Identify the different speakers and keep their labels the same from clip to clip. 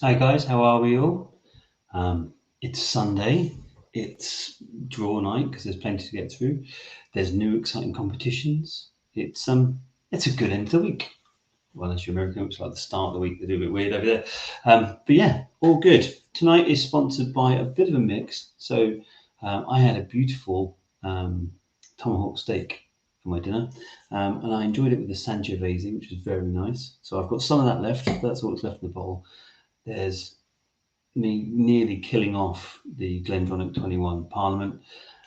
Speaker 1: Hi guys, how are we all? It's Sunday. It's draw night because there's plenty to get through. There's new exciting competitions. It's a good end to the week. Well, unless you're American, it's like the start of the week. They do a bit weird over there. But yeah, all good. Tonight is sponsored by a bit of a mix. So I had a beautiful tomahawk steak for my dinner, and I enjoyed it with the Sangiovese, which was very nice. So I've got some of that left. That's all that's left in the bowl. There's me nearly killing off the Glendronach 21 Parliament.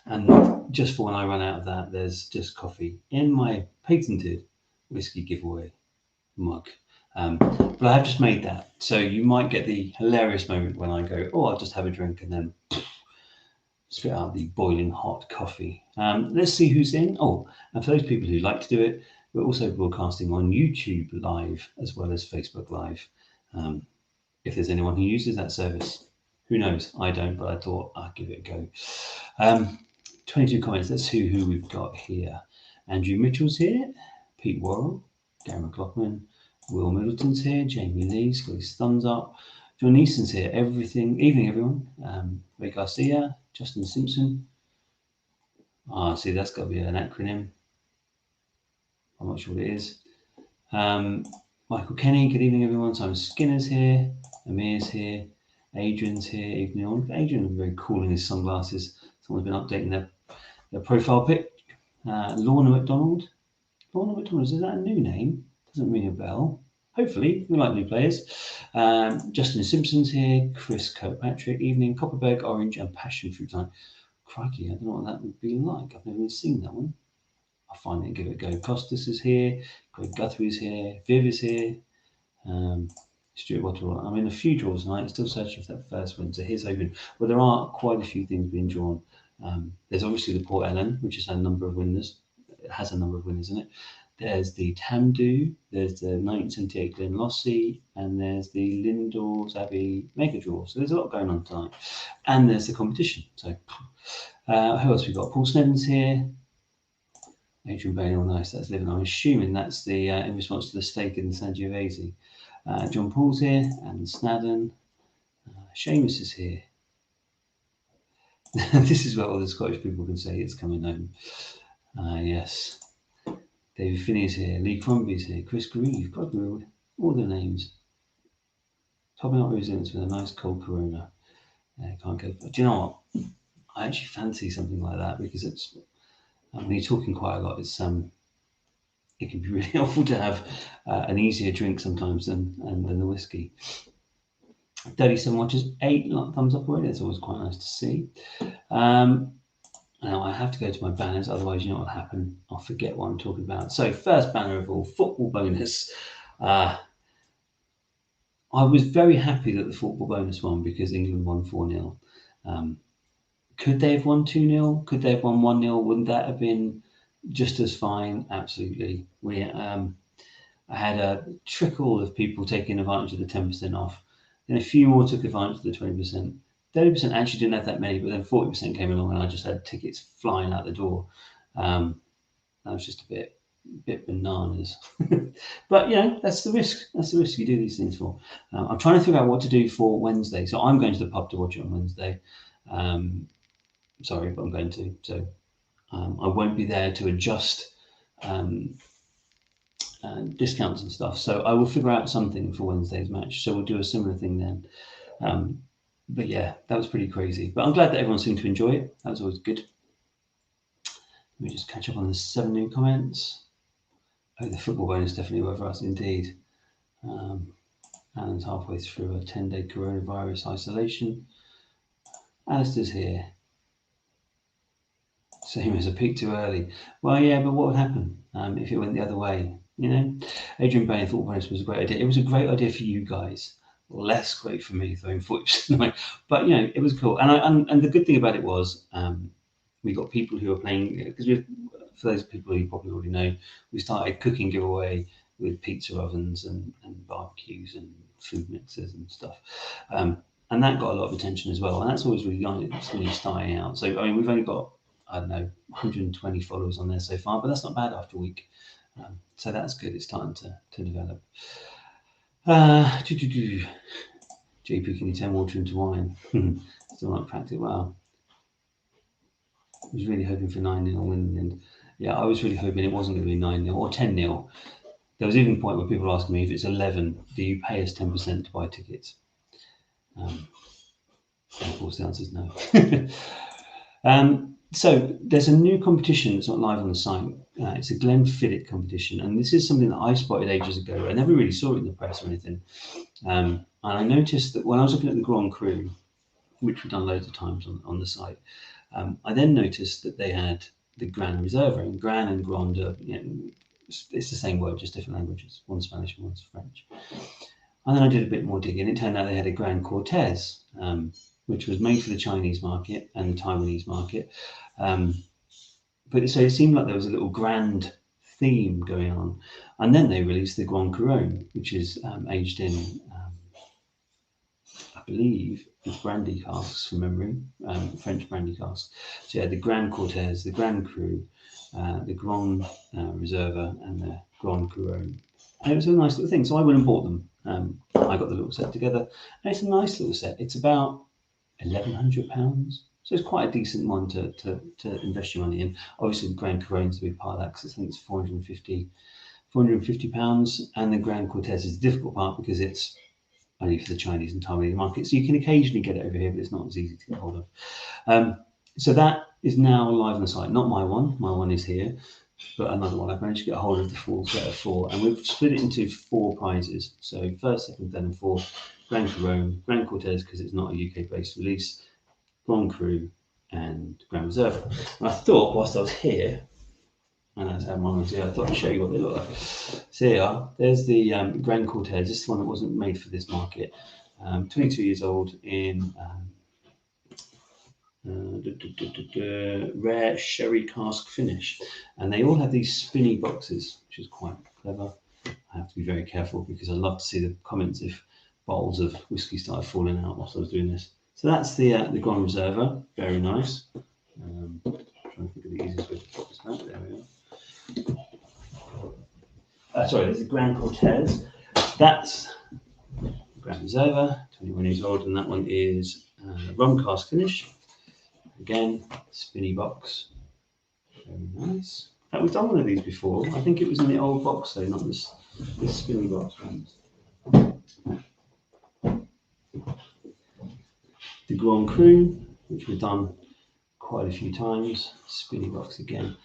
Speaker 1: And just for when I run out of that, there's just coffee in my patented whiskey giveaway mug. But I have just made that. So you might get the hilarious moment when I go, oh, I'll just have a drink and then spit out the boiling hot coffee. Let's see who's in. Oh, and for those people who like to do it, we're also broadcasting on YouTube Live as well as Facebook Live. Um, if there's anyone who uses that service. Who knows? I don't, but I thought I'd give it a go. 22 comments. Let's see who we've got here. Andrew Mitchell's here. Pete Worrell. Gary McLaughlin. Will Middleton's here. Jamie Lee's got his thumbs up. John Easton's here. Evening, everyone. Ray Garcia. Justin Simpson. See, that's got to be an acronym. I'm not sure what it is. Michael Kenny. Good evening, everyone. Simon Skinner's here. Amir's here. Adrian's here. Evening on. Adrian very cool in his sunglasses. Someone's been updating their profile pic. Lorna McDonald. Lorna McDonald, is that a new name? Doesn't ring a bell. Hopefully, we like new players. Justin Simpson's here. Chris Kirkpatrick. Evening. Copperberg, Orange, and Passion Fruit Time. Crikey, I don't know what that would be like. I've never even seen that one. I'll find it and give it a go. Costas is here. Greg Guthrie's here. Viv is here. Stuart Waterall. I'm in a few draws tonight. Still searching for that first win. So here's hoping. Well, there are quite a few things being drawn. There's obviously the Port Ellen, which has had a number of winners. It has a number of winners in it. There's the Tamdu. There's the 1978 Glenlossie, and there's the Lindors Abbey Mega Draw. So there's a lot going on tonight. And there's the competition. So who else we got? Paul Snedden's here. Adrian Bailey, nice. That's living. I'm assuming that's the in response to the steak in the Sangiovese. John Paul's here, and Snadden. Seamus is here. This is what all the Scottish people can say. It's coming home. Yes. David Finney's here. Lee Crombie's here. Chris Grieve. God, all the names. Topping up resilience with a nice cold Corona. Can't go. But do you know what? I actually fancy something like that because it's. When you're talking quite a lot, it can be really helpful to have an easier drink sometimes than the whiskey. 37 watches, 8 thumbs up already. That's always quite nice to see. Now I have to go to my banners, otherwise you know what'll happen. I'll forget what I'm talking about. So first banner of all, football bonus. I was very happy that the football bonus won because England won 4-0. Could they have won 2-0? Could they have won 1-0? Wouldn't that have been just as fine? Absolutely. I had a trickle of people taking advantage of the 10% off. Then a few more took advantage of the 20%. 30% actually didn't have that many, but then 40% came along and I just had tickets flying out the door. That was just a bit bananas. But, that's the risk. That's the risk you do these things for. I'm trying to figure out what to do for Wednesday. So I'm going to the pub to watch it on Wednesday. Sorry, but I'm going to. So I won't be there to adjust discounts and stuff. So I will figure out something for Wednesday's match. So we'll do a similar thing then. But yeah, that was pretty crazy. But I'm glad that everyone seemed to enjoy it. That was always good. Let me just catch up on the 7 new comments. Oh, the football bonus definitely worked for us indeed. Alan's halfway through a 10-day coronavirus isolation. Alistair's here. Same as a peak too early. Well, yeah, but what would happen if it went the other way? Adrian Bain thought bonus was a great idea. It was a great idea for you guys. Less great for me throwing 40% away. But it was cool. And the good thing about it was we got people who are playing because for those people who probably already know, we started cooking giveaway with pizza ovens and barbecues and food mixers and stuff. And that got a lot of attention as well. And that's always really nice when you're starting out. So we've only got 120 followers on there so far, but that's not bad after a week. So that's good. It's starting to develop. JP, can you turn water into wine? Still not cracked it well. I was really hoping for 9-0 and yeah, I was really hoping it wasn't going to be 9-0 or 10-0. There was even a point where people were asking me if it's 11, do you pay us 10% to buy tickets? And of course, the answer is no. So there's a new competition that's not live on the site. It's a Glenfiddich competition, and this is something that I spotted ages ago. I never really saw it in the press or anything. And I noticed that when I was looking at the Grand Cru, which we've done loads of times on the site, I then noticed that they had the Gran Reserva, and Gran and Grand are, it's the same word, just different languages. One's Spanish and one's French. And then I did a bit more digging. It turned out they had a Gran Cortez, which was made for the Chinese market and the Taiwanese market. But so it seemed like there was a little grand theme going on. And then they released the Grand Couronne, which is aged in, I believe, it's brandy casks from memory, French brandy casks. So yeah, the Grand Cortez, the Grand Cru, the Grand Reserva, and the Grand Couronne. And it was a nice little thing. So I went and bought them. I got the little set together, and it's a nice little set. It's about £1,100, so it's quite a decent one to invest your money in. Obviously, the Grand Couronne is a big part of that because I think it's £450, and the Grand Cortez is the difficult part because it's only for the Chinese and Taiwanese market. So you can occasionally get it over here, but it's not as easy to get hold of. So that is now live on the site. Not my one. My one is here. But another one, I've managed to get a hold of the full set of 4, and we've split it into 4 prizes. So first, second, third, and fourth: Grand Couronne, Grand Cortez because it's not a UK-based release, Grand Cru, and Grand Reserve. And I thought, whilst I was here, and I had one here, I thought I'd show you what they look like. So here, there's the Grand Cortez. This is the one that wasn't made for this market. 22 years old in rare sherry cask finish, and they all have these spinny boxes, which is quite clever. I have to be very careful because I love to see the comments if bottles of whiskey started falling out whilst I was doing this. So that's the Grand Reserva, very nice. Trying to think of the easiest way to put this back. There we are. Sorry, there's the Grand Cortez. That's Grand Reserva, 21 years old, and that one is rum cask finish. Again, spinny box, very nice. We've done one of these before. I think it was in the old box though, not this spinny box one. The Grand Cru, which we've done quite a few times, spinny box again.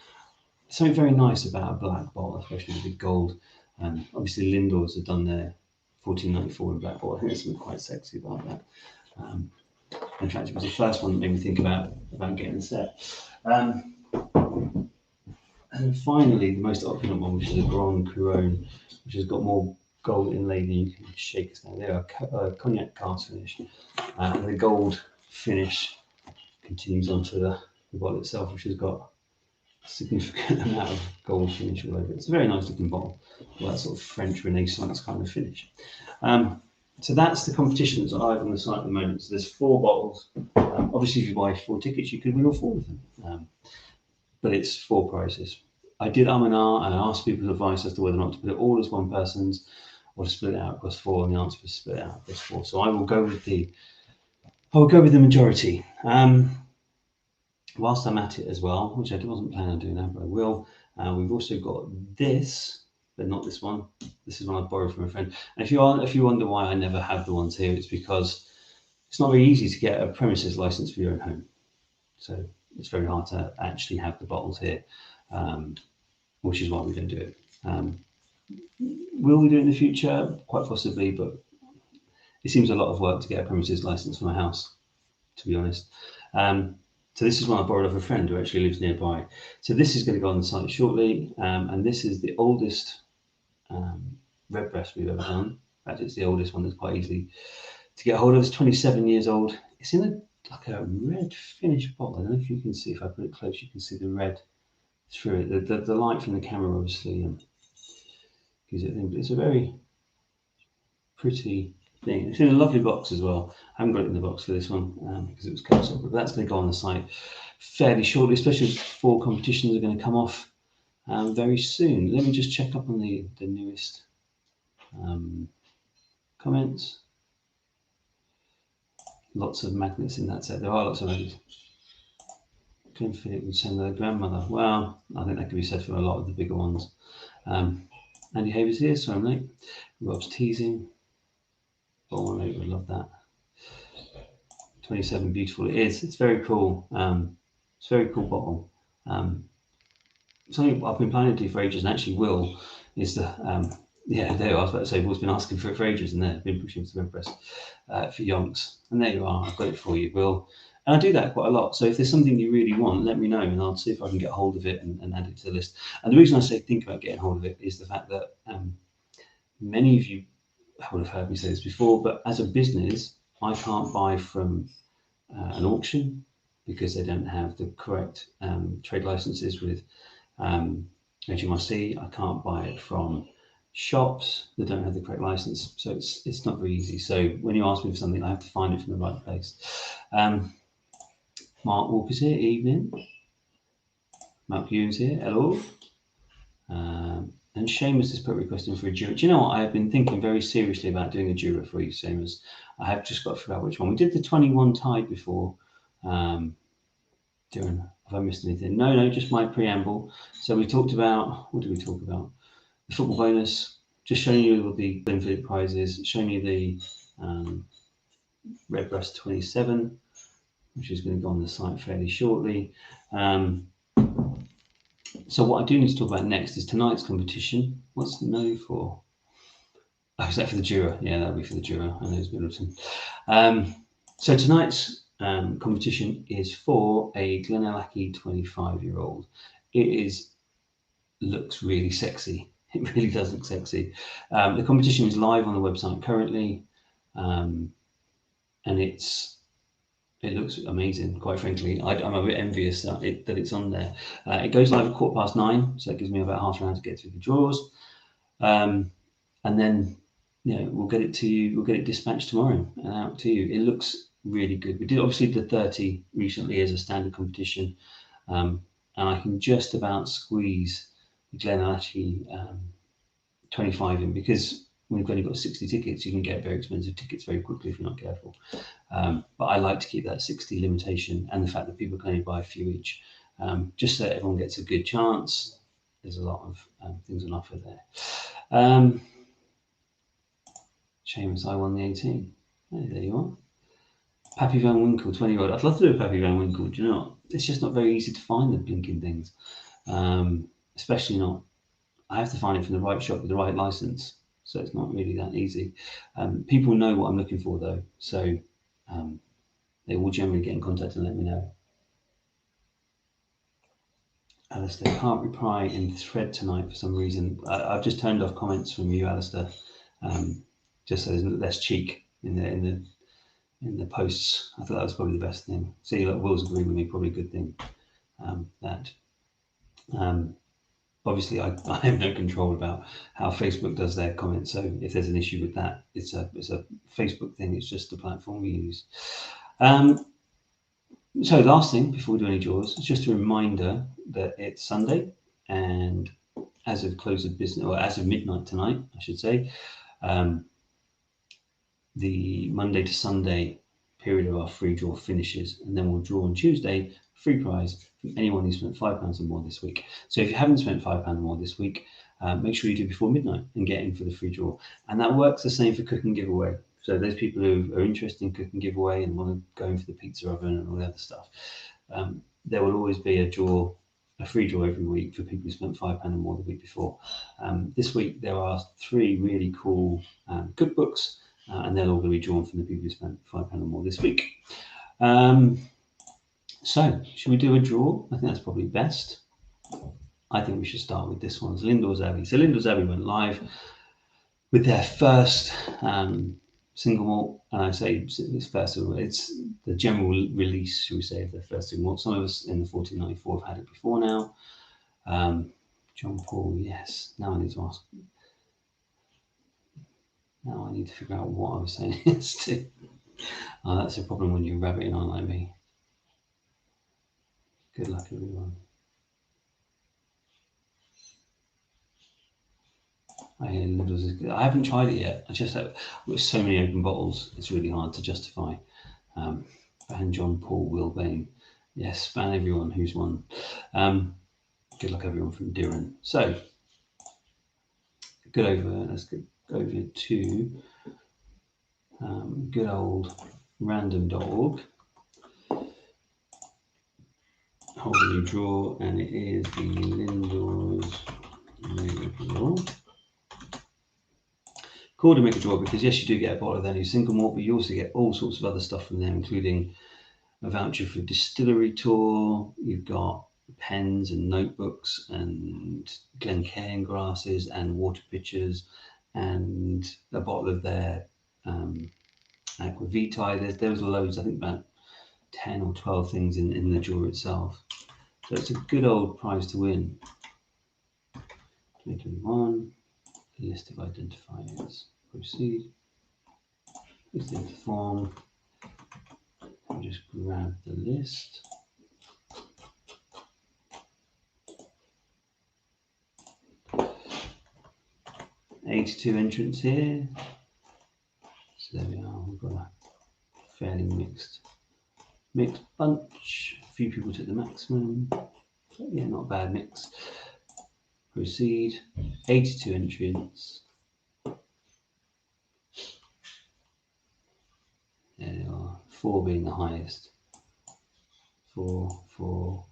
Speaker 1: Something very nice about a black bottle, especially with the gold. Obviously Lindors have done their 1494 in black bottle. I think there's something quite sexy about that. In fact, it was the first one that made me think about getting the set. And finally, the most opulent one, which is a Grand Couronne, which has got more gold inlaid than you can shake us now. They are cognac cask finish, and the gold finish continues onto the bottle itself, which has got a significant amount of gold finish all over it. It's a very nice looking bottle, with that sort of French Renaissance kind of finish. So that's the competition that's live on the site at the moment. So there's 4 bottles. Obviously, if you buy 4 tickets, you could win all 4 of them. But it's 4 prizes. I did and I asked people's advice as to whether or not to put it all as one person's or to split it out across 4, and the answer was split it out across 4. So I will go with the majority. Whilst I'm at it as well, which I wasn't planning on doing that, but I will. We've also got this. But not this one. This is one I borrowed from a friend. And if you wonder why I never have the ones here, it's because it's not very easy to get a premises license for your own home. So it's very hard to actually have the bottles here, which is why we don't do it. Will we do it in the future? Quite possibly, but it seems a lot of work to get a premises license for my house, to be honest. So this is one I borrowed off a friend who actually lives nearby. So this is going to go on the site shortly, and this is the oldest redbreast we've ever done. In fact, it's the oldest one that's quite easy to get hold of. It's 27 years old. It's in like a red finish bottle. I don't know if you can see, if I put it close, you can see the red through it. The light from the camera obviously gives it a thing, but it's a very pretty thing. It's in a lovely box as well. I haven't got it in the box for this one because it was cut separate, but that's going to go on the site fairly shortly, especially as 4 competitions are going to come off very soon. Let me just check up on the newest comments. lots of magnets in that set. There are lots of magnets. Glenfiddich would send their grandmother. Well, I think that could be said for a lot of the bigger ones. Andy Havers here, sorry I'm late. Rob's teasing. Oh, I would love that. 27, beautiful. It is. It's very cool. It's a very cool bottle. Something I've been planning to do for ages, and actually will, is the yeah, there I was about to say, Will's been asking for it for ages, and they've been pushing to the press for Yonks. And there you are, I've got it for you, Will. And I do that quite a lot. So if there's something you really want, let me know, and I'll see if I can get hold of it and add it to the list. And the reason I say think about getting hold of it is the fact that many of you would have heard me say this before, but as a business, I can't buy from an auction because they don't have the correct trade licenses with HMRC. I can't buy it from shops that don't have the correct license, so it's not very easy. So when you ask me for something, I have to find it from the right place. Mark Walker's here, evening. Mark Ewan's here, hello. And Seamus has put requesting for a Jura. Do you know what? I have been thinking very seriously about doing a Jura for you, Seamus. I have just got to figure out which one. We did the 21 Tide before. Have I missed anything? No, just my preamble. So we talked about, what did we talk about? The football bonus, just showing you all the Glenfiddich prizes, showing you the Redbreast 27, which is going to go on the site fairly shortly. So what I do need to talk about next is tonight's competition. What's the no for? Oh, is that for the Jura? Yeah, that'll be for the Jura. I know it's been written. So tonight's competition is for a Glenallachie 25-year-old. It looks really sexy. It really does look sexy. The competition is live on the website currently, and it looks amazing, quite frankly. I'm a bit envious that it's on there. It goes live at 9:15, so it gives me about half an hour to get through the draws. And then, we'll get it to you. We'll get it dispatched tomorrow and out to you. It looks really good. We did obviously the 30 recently as a standard competition, and I can just about squeeze the Glenallachie 25 in, because we've only got 60 tickets. You can get very expensive tickets very quickly if you're not careful. But I like to keep that 60 limitation, and the fact that people can only buy a few each, just so everyone gets a good chance. There's a lot of things on offer there. Seamus, I won the 18. Hey, there you are. Pappy Van Winkle, 20-year-old. I'd love to do a Pappy Van Winkle. Do you know what? It's just not very easy to find the blinking things. Especially not. I have to find it from the right shop with the right license. So it's not really that easy. People know what I'm looking for though. So they will generally get in contact and let me know. Alistair, can't reply in thread tonight for some reason. I've just turned off comments from you, Alistair, just so there's less cheek in the posts. I thought that was probably the best thing. See, like Will's agreeing with me, probably a good thing. Obviously, I have no control about how Facebook does their comments. So if there's an issue with that, it's a Facebook thing. It's just the platform we use. So last thing before we do any draws, it's just a reminder that it's Sunday, and as of close of business, or as of midnight tonight, I should say, the Monday to Sunday period of our free draw finishes, and then we'll draw on Tuesday, free prize from anyone who spent £5 or more this week. So if you haven't spent £5 or more this week, make sure you do before midnight and get in for the free draw. And that works the same for cook and giveaway. So those people who are interested in cook and giveaway and want to go in for the pizza oven and all the other stuff, there will always be a free draw every week for people who spent £5 or more the week before. This week there are 3 really cool cookbooks, and they're all going to be drawn from the people who spent £5 or more this week. So, should we do a draw? I think that's probably best. I think we should start with this one. Lindores Abbey. So Lindores Abbey went live with their first single malt, and I say it's first, it's the general release, should we say, of their first single malt. Some of us in the 1494 have had it before now. John Paul, yes. Now I need to ask. Now I need to figure out what I was saying yes to. Oh, that's a problem when you're rabbiting on like me. Good luck, everyone. I haven't tried it yet. I just have with so many open bottles, it's really hard to justify Ban John Paul Wilbane. Yes, ban everyone who's won. Good luck everyone from Diran. So let's go over to good old random dog. Hold a new draw, and it is the Lindors Mega Draw. Called a Mega Draw because yes, you do get a bottle of their new single malt, but you also get all sorts of other stuff from them, including a voucher for distillery tour. You've got pens and notebooks and Glencairn glasses and water pitchers and a bottle of their Aqua Vitae. There was loads, I think about 10 or 12 things in the drawer itself. So it's a good old prize to win. 2021, a list of identifiers. Proceed. It's in the form. I'll just grab the list. $82 entrants here. So there we are. We've got a fairly mixed bunch. A few people took the maximum. So yeah, not a bad mix. Proceed. 82 entrants. There they are. 4 being the highest. 4, 4,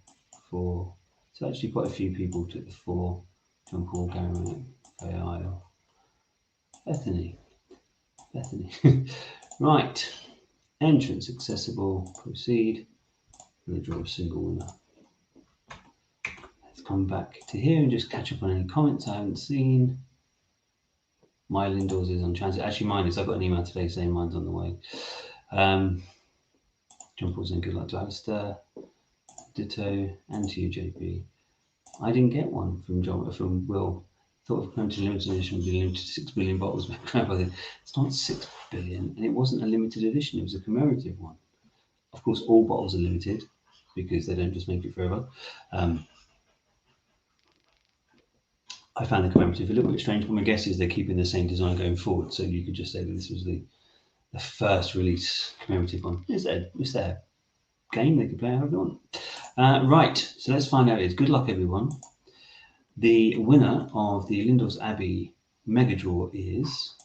Speaker 1: 4. So actually quite a few people took the 4. John Paul, Gary, Faye Isle. Bethany. Right. Entrance accessible. Proceed. We'll draw a single winner. Let's come back to here and just catch up on any comments I haven't seen. My Lindors is on transit. Actually, mine is. I got an email today saying mine's on the way. John Paul's in good luck to Alistair. Ditto. And to you, JP. I didn't get one from Will. Thought of going to limited edition would be limited to 6 billion bottles. It's not 6 billion, and it wasn't a limited edition. It was a commemorative one. Of course, all bottles are limited because they don't just make it forever. I found the commemorative a little bit strange, but my guess is they're keeping the same design going forward. So you could just say that this was the first release commemorative one. It's their game. They can play however they want. Right, so let's find out. Good luck, everyone. The winner of the Lindors Abbey Mega Draw is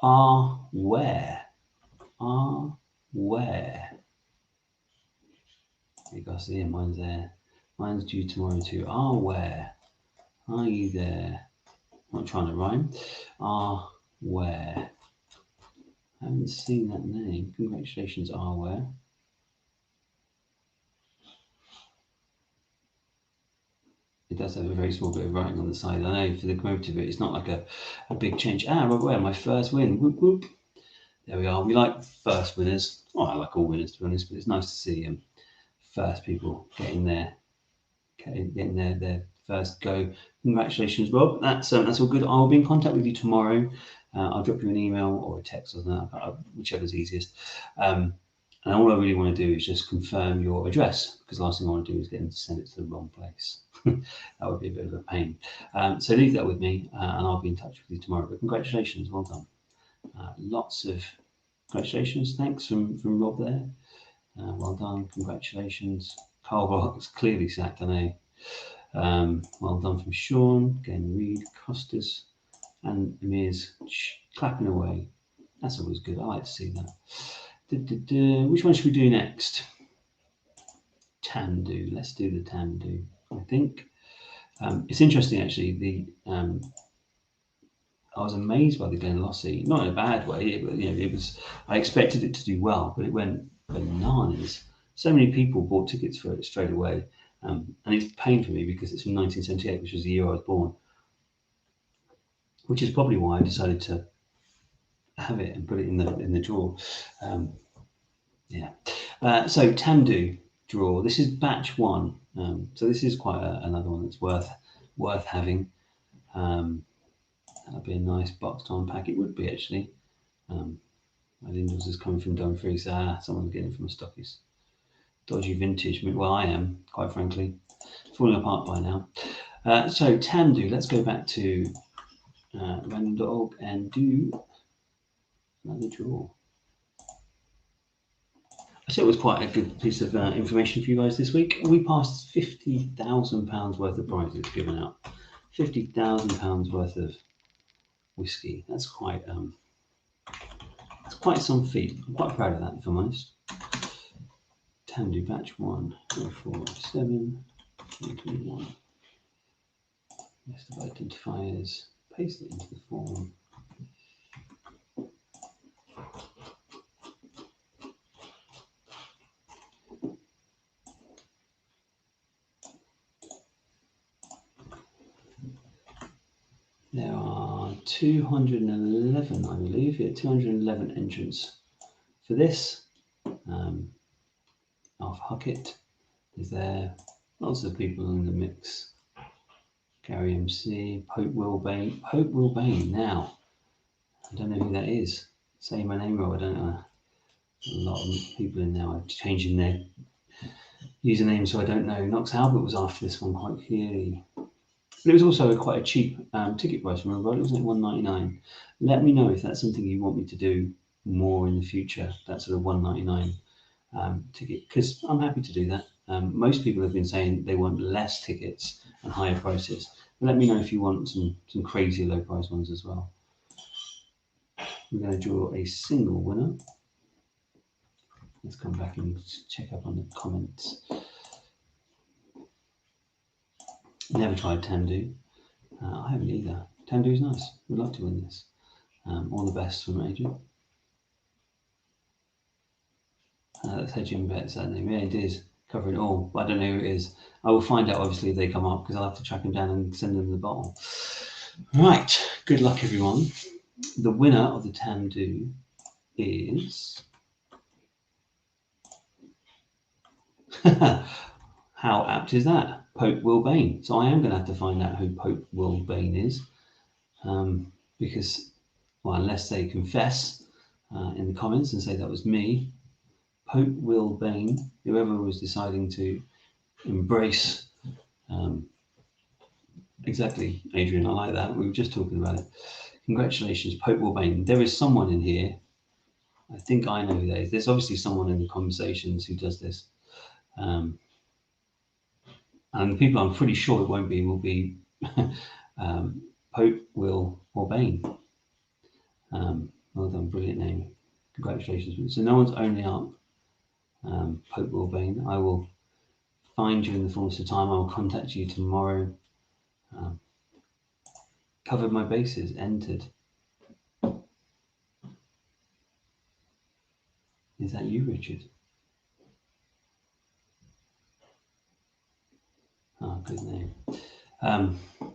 Speaker 1: Ware. Ware. You guys see, mine's there. Mine's due tomorrow too. Ware. Are you there? I'm not trying to rhyme. Ware. I haven't seen that name. Congratulations, Ware. It does have a very small bit of writing on the side. I know for the commemorative bit, it's not like a big change. Robert Ware, my first win. Whoop, whoop. There we are. We like first winners. Oh, I like all winners, to be honest, but it's nice to see first people getting their first go. Congratulations, Rob. That's all good. I'll be in contact with you tomorrow. I'll drop you an email or a text or that, whichever's easiest. And all I really want to do is just confirm your address, because the last thing I want to do is get them to send it to the wrong place. That would be a bit of a pain. So leave that with me, and I'll be in touch with you tomorrow. But congratulations, well done. Lots of congratulations. Thanks from Rob there. Well done. Congratulations. Carl Block's clearly sacked, I know. Well done from Sean. Again, Reed, Costas, and Amir's clapping away. That's always good. I like to see that. Which one should we do next? Tamdhu. Let's do the Tamdhu, I think. It's interesting, actually. I was amazed by the Glenlossie, not in a bad way. It was. I expected it to do well, but it went bananas. So many people bought tickets for it straight away, and it's a pain for me because it's from 1978, which was the year I was born, which is probably why I decided to have it and put it in the draw. So Tamdhu draw. This is batch 1. So this is quite another one that's worth having. That'd be a nice boxed on pack. It would be, actually. My Lindors is coming from Dumfries. Someone's getting it from a stockies. Dodgy vintage. Well, I am, quite frankly. Falling apart by now. So Tamdhu. Let's go back to Random Dog and do another draw. So it was quite a good piece of information for you guys this week. We passed £50,000 worth of prizes given out. £50,000 worth of whiskey. That's quite some feat. I'm quite proud of that, if I'm honest. Tamdhu batch 1, 047, 2021. List of identifiers. Paste it into the form. There are 211, I believe, 211 entrants for this. Alf Huckett is there. Lots of people in the mix. Gary MC, Pope Will Bain. Pope Will Bain. Now, I don't know who that is. Say my name, Rob. I don't know. A lot of people in now are changing their username, so I don't know. Knox Albert was after this one quite clearly. But it was also quite a cheap ticket price, remember? It was like $1.99. Let me know if that's something you want me to do more in the future, that sort of $1.99 ticket, because I'm happy to do that. Most people have been saying they want less tickets and higher prices. But let me know if you want some crazy low price ones as well. We're going to draw a single winner. Let's come back and check up on the comments. Never tried Tamdhu. I haven't either. Tamdhu's nice. We'd love to win this. All the best from Adrian. That's how Jim Betts, that name. Yeah, it is. Covering it all. But I don't know who it is. I will find out, obviously, if they come up, because I'll have to track them down and send them the bottle. Right. Good luck, everyone. The winner of the Tamdhu is... How apt is that? Pope Will Bain. So I am going to have to find out who Pope Will Bain is, because, well, unless they confess in the comments and say that was me, Pope Will Bain, whoever was deciding to embrace, exactly, Adrian, I like that. We were just talking about it. Congratulations, Pope Will Bain. There is someone in here. I think I know who that is. There's obviously someone in the conversations who does this. And the people I'm pretty sure it won't be will be Pope Will or Bain. Well done, brilliant name. Congratulations. So no one's only up Pope Will Bain. I will find you in the fullness of time. I will contact you tomorrow. Covered my bases, entered. Is that you, Richard? Oh, good name.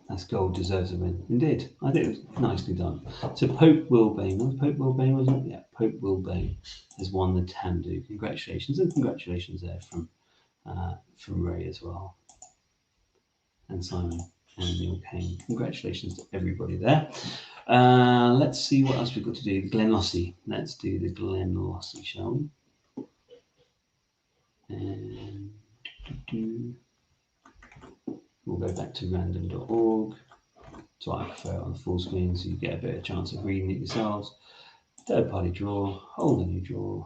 Speaker 1: That's gold, deserves a win. Indeed, I think it was nicely done. So Pope Will Bain, Pope Will Bain, wasn't it? Yeah, Pope Will Bain has won the Tamdhu. Congratulations, and congratulations there from Ray as well, and Simon and Neil Kane. Congratulations to everybody there. Let's see what else we've got to do. The Glenlossie. Let's do the Glenlossie, shall we? And we'll go back to random.org. So I prefer it on the full screen so you get a better chance of reading it yourselves. Third party draw, hold a new draw.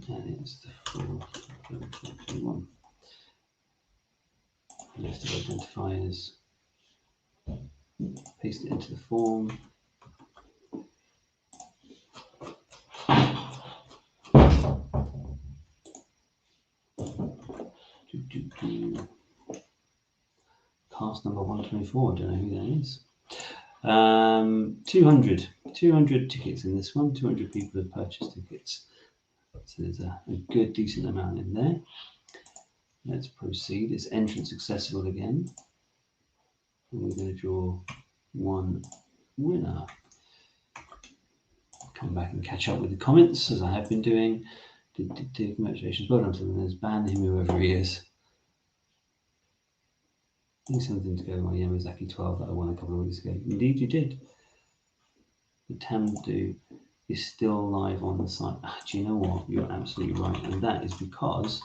Speaker 1: And it's the full 2021. List of identifiers. Paste it into the form. Cast number 124, I don't know who that is. 200 tickets in this one. 200 people have purchased tickets. So there's a good, decent amount in there. Let's proceed. It's entrance successful again. And we're going to draw one winner. Come back and catch up with the comments, as I have been doing. Congratulations. Well done to the winners. Ban him, whoever he is. I think something to go with my Yamazaki 12 that I won a couple of weeks ago. Indeed, you did. The Tamdhu is still live on the site. Do you know what? You're absolutely right. And that is because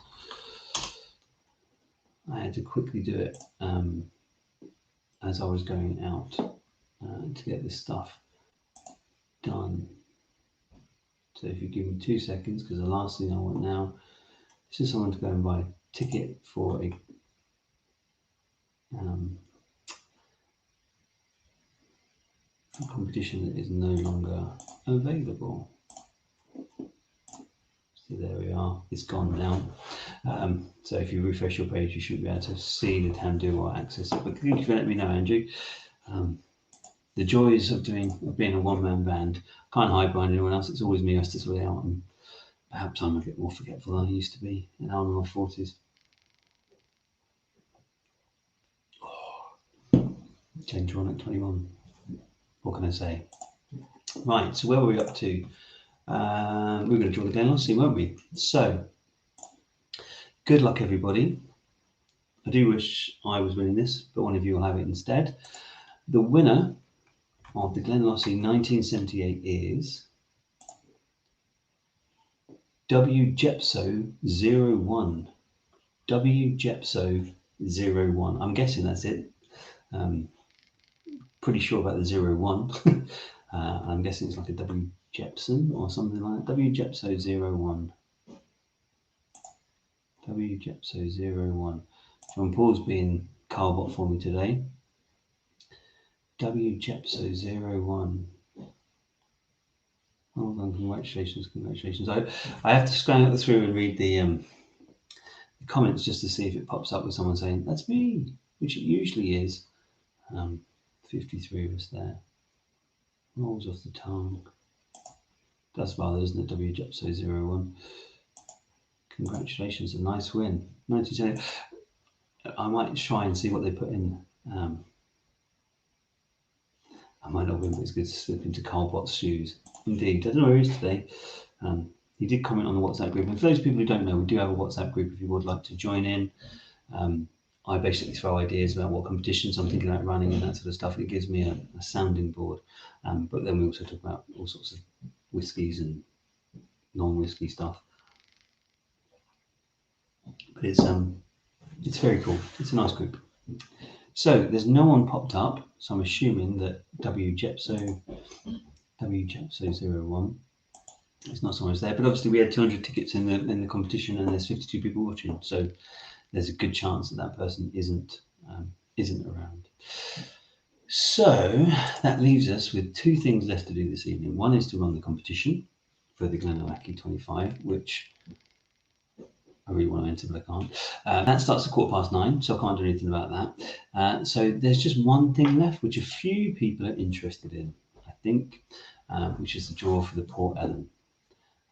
Speaker 1: I had to quickly do it as I was going out to get this stuff done. So if you give me 2 seconds, because the last thing I want now is just someone to go and buy a ticket for a competition that is no longer available. So there we are, it's gone now. So if you refresh your page, you should be able to see the Tamdo or access it. But thank you for letting me know, Andrew. The joys of being a one-man band. Can't hide behind anyone else. It's always me who has to sort it out, and perhaps I'm a bit more forgetful than I used to be. And now I'm in my 40s. Change on at 21. What can I say? Right, so where were we up to? We were going to draw the Glenlossie, weren't we? So, good luck, everybody. I do wish I was winning this, but one of you will have it instead. The winner of the Glenlossie 1978 is W. Jepso 01. W. Jepso 01. I'm guessing that's it. Pretty sure about the 01. I'm guessing it's like a W. Jepson or something like that. W. Jepso 01. W. Jepso 01. John Paul's being Carlbot for me today. W. Jepso 01. Well done, congratulations. I have to scan through and read the comments just to see if it pops up with someone saying, that's me, which it usually is. 53 of us there. Rolls off the tongue. That's rather, isn't it? W. Jepso 01. Congratulations, a nice win. 1970. I might try and see what they put in. I might not win, but it's good to slip into Carlbot's shoes. Indeed. I don't know where he is today. He did comment on the WhatsApp group. And for those people who don't know, we do have a WhatsApp group if you would like to join in. I basically throw ideas about what competitions I'm thinking about running and that sort of stuff. It gives me a sounding board. But then we also talk about all sorts of whiskies and non-whiskey stuff. But it's very cool. It's a nice group. So there's no one popped up, so I'm assuming that W. Jepso 01. It's not someone's there, but obviously we had 200 tickets in the competition, and there's 52 people watching, so there's a good chance that person isn't around. So that leaves us with two things left to do this evening. One is to run the competition for the Glenallachie 25, which I really want to enter, but I can't. That starts at 9:15, so I can't do anything about that. So there's just one thing left, which a few people are interested in, I think, which is the draw for the Port Ellen.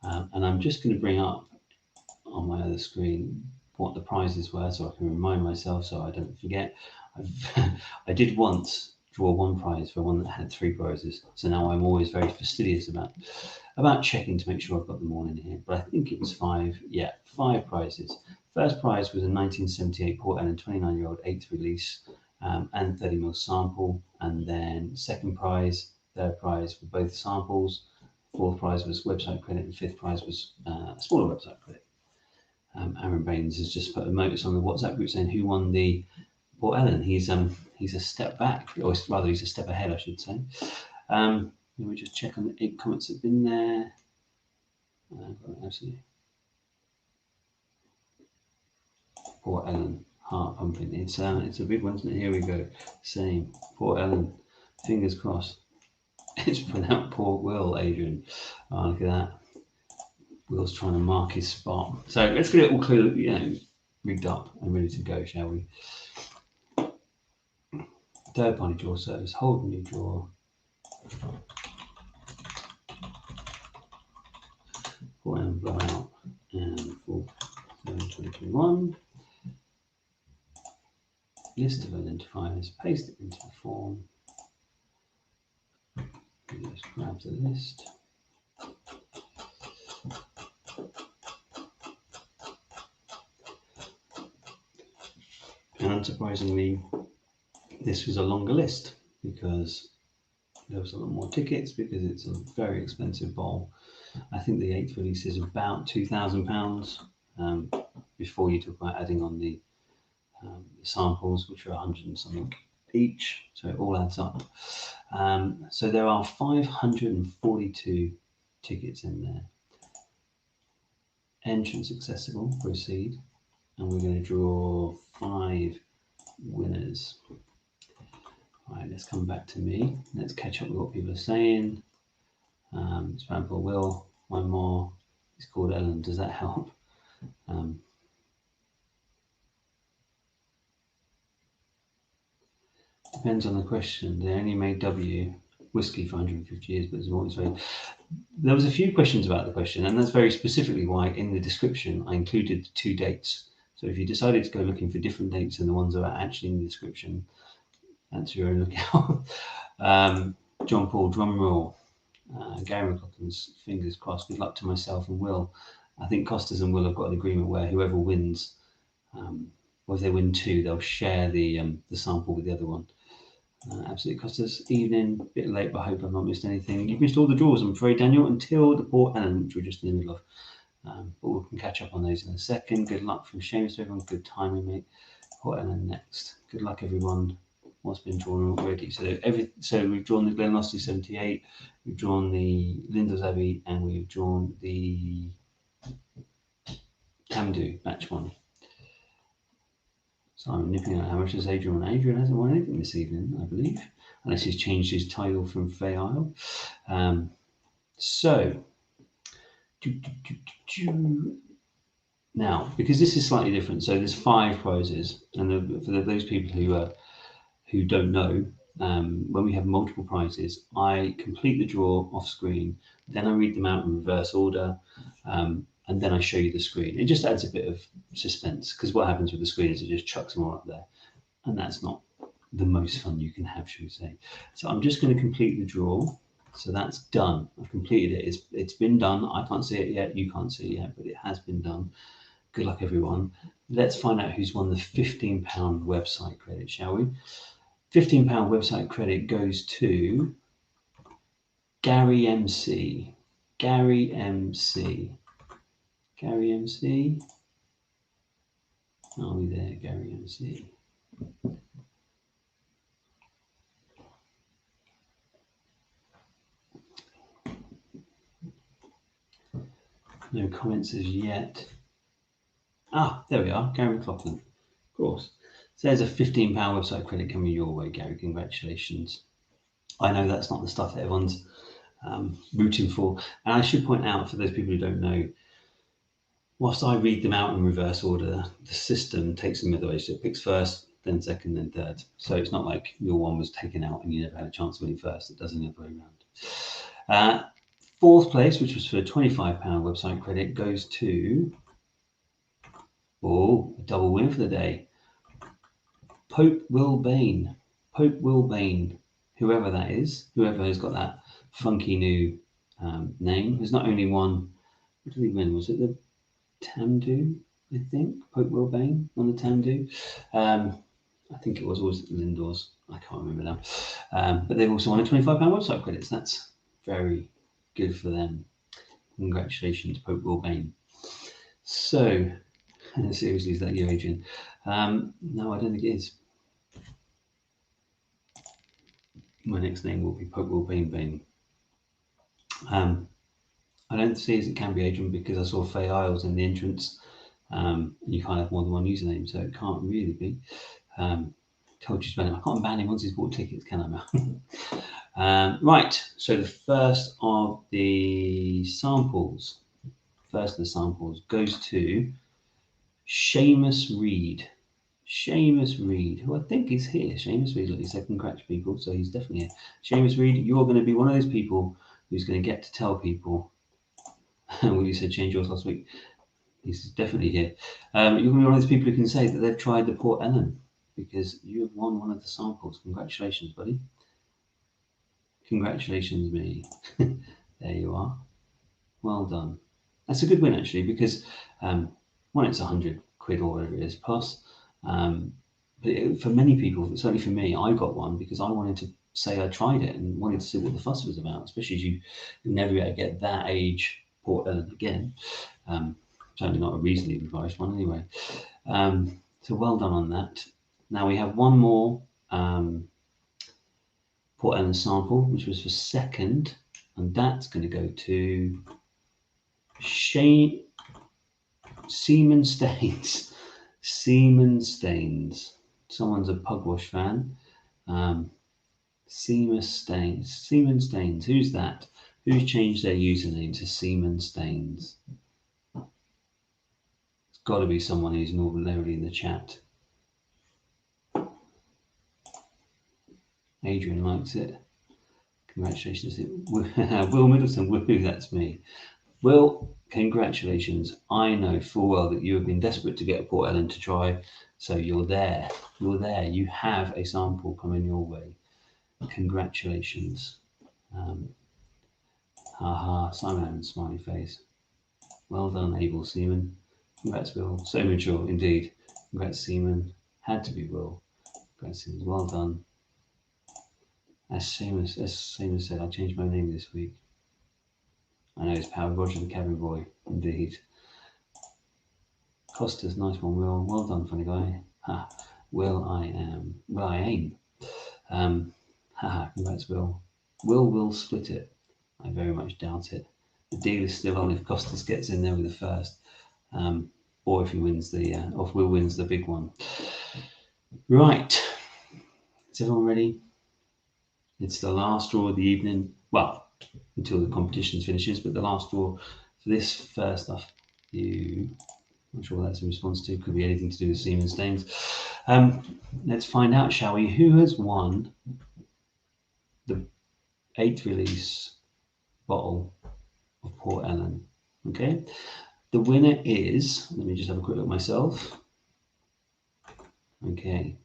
Speaker 1: And I'm just going to bring up on my other screen what the prizes were, so I can remind myself, so I don't forget. I did once draw one prize for one that had 3 prizes, so now I'm always very fastidious about checking to make sure I've got them all in here. But I think it was 5. Yeah, 5 prizes. First prize was a 1978 Port Ellen 29-year-old 8th release and 30ml sample, and then second prize, third prize were both samples. Fourth prize was website credit, and fifth prize was a smaller website credit. Aaron Baines has just put a notice on the WhatsApp group saying who won the Port Ellen. He's a step back, or rather he's a step ahead, I should say. Let me just check on the 8 comments that have been there. Absolutely. Port Ellen, heart pumping. It's a big one, isn't it? Here we go. Same. Port Ellen. Fingers crossed. It's pronounced Port Will, Adrian. Oh, look at that. Will's trying to mark his spot. So let's get it all clear, rigged up and ready to go, shall we? Third party draw service, hold new draw. Port Ellen blowout and for 2021. List of identifiers, paste it into the form. Just grab the list. And unsurprisingly, this was a longer list because there was a lot more tickets because it's a very expensive bowl. I think the 8th release is about £2,000 before you talk about adding on the samples, which are 100 and something. each, so it all adds up. So there are 542 tickets in there. Entrance accessible, proceed, and we're going to draw 5 winners. All right, let's come back to me. Let's catch up with what people are saying. Spam for Will, one more. It's called Ellen. Does that help? Depends on the question. They only made W whiskey for 150 years, but it's always very. There was a few questions about the question, and that's very specifically why in the description I included the 2 dates. So if you decided to go looking for different dates than the ones that are actually in the description, that's your own lookout. John Paul, drum roll. Gary McLaughlin's fingers crossed. Good luck to myself and Will. I think Costas and Will have got an agreement where whoever wins, or if they win 2, they'll share the sample with the other one. Absolutely, Costas. Evening, a bit late, but I hope I've not missed anything. You've missed all the draws, I'm afraid, Daniel, until the Port Ellen, which we're just in the middle of. But we can catch up on those in a second. Good luck from Seamus to everyone. Good timing, mate. Port Ellen next. Good luck, everyone. What's been drawn already? So we've drawn the Glenosty 78, we've drawn the Lindors Abbey, and we've drawn the Tamdhu match 1. So I'm nipping out how much does Adrian want. Adrian hasn't won anything this evening, I believe, unless he's changed his title from Fay Isle. Now, because this is slightly different, so there's 5 prizes, and for those people who don't know, when we have multiple prizes, I complete the draw off screen, then I read them out in reverse order, and then I show you the screen. It just adds a bit of suspense, because what happens with the screen is it just chucks them all up there, and that's not the most fun you can have, shall we say. So I'm just going to complete the draw. So that's done. I've completed it. It's been done. I can't see it yet. You can't see it yet, but it has been done. Good luck, everyone. Let's find out who's won the £15 website credit, shall we? £15 website credit goes to Gary MC. Gary MC. Gary MC. Are we there, Gary MC? No comments as yet. Ah, there we are, Gary McLaughlin. Of course. So there's a £15 website credit coming your way, Gary. Congratulations. I know that's not the stuff that everyone's rooting for. And I should point out, for those people who don't know, whilst I read them out in reverse order, the system takes them the way. So it picks first, then second, then third. So it's not like your one was taken out and you never had a chance of winning first. It does the other way around. 4th place, which was for a £25 website credit, goes to, a double win for the day. Pope Will Bain. Pope Will Bain, whoever that is, whoever has got that funky new name. There's not only one. What did he win? Was it the Tamdhu? I think Pope Will Bain won the Tamdhu. I think it was always Lindors. I can't remember now. But they've also won a £25 website credits. That's very good for them. Congratulations, Pope Will Bain. So, seriously, is that you, Adrian? No, I don't think it is. My next name will be Pope Will Bain Bain. I don't see as it can be Adrian because I saw Fay Isles in the entrance. And you can't have more than one username, so it can't really be. Told you to ban him. I can't ban him once he's bought tickets, can I? Right, so the first of the samples goes to Seamus Reed. Seamus Reed, who I think is here. Seamus Reed, look, he said congrats people, so he's definitely here. Seamus Reed, you're going to be one of those people who's going to get to tell people. Well, you said change yours last week. He's definitely here. You're going to be one of those people who can say that they've tried the Port Ellen because you have won one of the samples. Congratulations, buddy. Congratulations, me. There you are. Well done. That's a good win, actually, because one, it's £100 or whatever it is plus. But for many people, certainly for me, I got one because I wanted to say I tried it and wanted to see what the fuss was about, especially as you never get that age Port Ellen again. Certainly not a reasonably revised one anyway. So well done on that. Now we have one more Port Ellen sample, which was for second, and that's going to go to Seaman Staines. Seaman Staines. Someone's a Pugwash fan. Seaman Staines. Who's that? Who's changed their username to Seaman Staines? It's got to be someone who's normally in the chat. Adrian likes it. Congratulations. Will Middleton. Woohoo, that's me. Will, congratulations. I know full well that you have been desperate to get a Port Ellen to try, so you're there. You're there. You have a sample coming your way. Congratulations. Simon Evans, smiley face. Well done, able Seaman. Congrats, Will. So mature, indeed. Congrats, Seaman. Had to be Will. Congrats, Seaman. Well done. As Seamus said, I changed my name this week. I know it's Power Roger the Cabin Boy, indeed. Costa's nice one, Will. Well done, funny guy. Ha. Will I aim. Congrats, Will. Will split it. I very much doubt it. The deal is still on if Costas gets in there with the first, or if he wins or if Will wins the big one. Right. Is everyone ready? It's the last draw of the evening. Well, until the competition finishes, but the last draw for this first stuff. I'm not sure what that's a response to. Could be anything to do with Seaman Staines. Let's find out, shall we? Who has won the 8th release bottle of Port Ellen? Okay. The winner is, let me just have a quick look myself. Okay.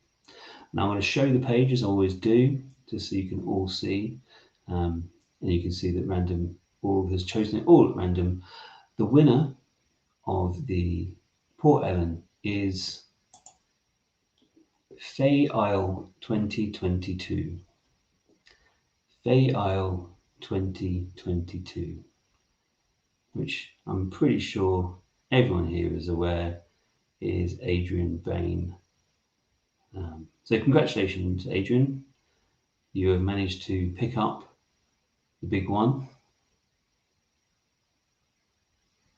Speaker 1: Now I'm going to show you the page as I always do, just so you can all see. And you can see that Random Org has chosen it all at random. The winner of the Port Ellen is Faye Isle 2022. Faye Isle 2022, which I'm pretty sure everyone here is aware is Adrian Bain. So congratulations, Adrian. You have managed to pick up the big one.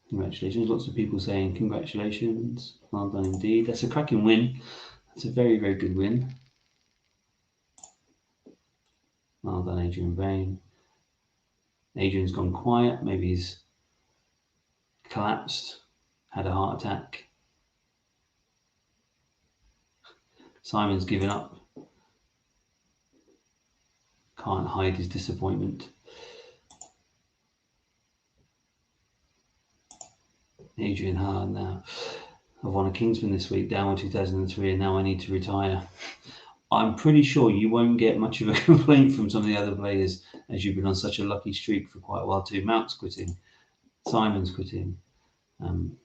Speaker 1: Congratulations. Lots of people saying congratulations. Well done indeed. That's a cracking win. That's a very, very good win. Well done, Adrian Bain. Adrian's gone quiet. Maybe he's collapsed, had a heart attack. Simon's given up. Can't hide his disappointment. Adrian Hard now. I've won a Kingsman this week, down 2003, and now I need to retire. I'm pretty sure you won't get much of a complaint from some of the other players, as you've been on such a lucky streak for quite a while too. Mount's quitting, Simon's quitting, and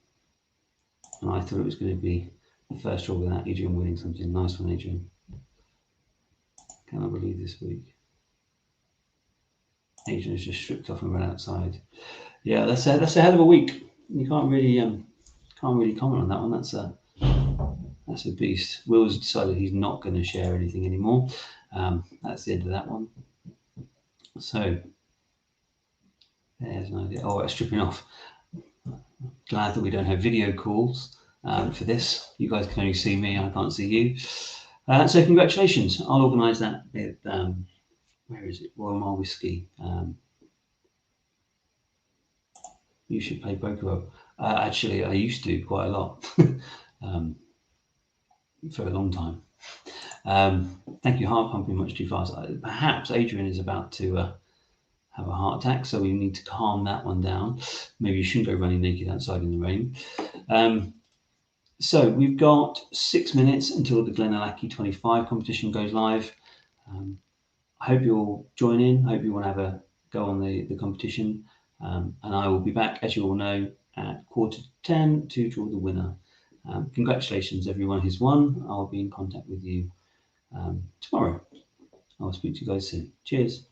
Speaker 1: I thought it was going to be the first draw without Adrian winning something. Nice one, Adrian. Cannot believe this week. Adrian has just stripped off and run outside. Yeah, that's a hell of a week. You can't really comment on that one. That's a beast. Will's decided he's not going to share anything anymore. That's the end of that one. So there's an idea. Oh, it's stripping off. Glad that we don't have video calls for this. You guys can only see me. I can't see you. So congratulations. I'll organise that with where is it? Royal Mile Whiskey. You should play poker. Actually, I used to quite a lot for a long time. Thank you. Heart pumping much too fast. Perhaps Adrian is about to have a heart attack, so we need to calm that one down. Maybe you shouldn't go running naked outside in the rain. So we've got 6 minutes until the Glenallachie 25 competition goes live. I hope you'll join in. I hope you want to have a go on the competition. And I will be back, as you all know, at 9:45 to draw the winner. Congratulations, everyone who's won. I'll be in contact with you tomorrow. I'll speak to you guys soon. Cheers.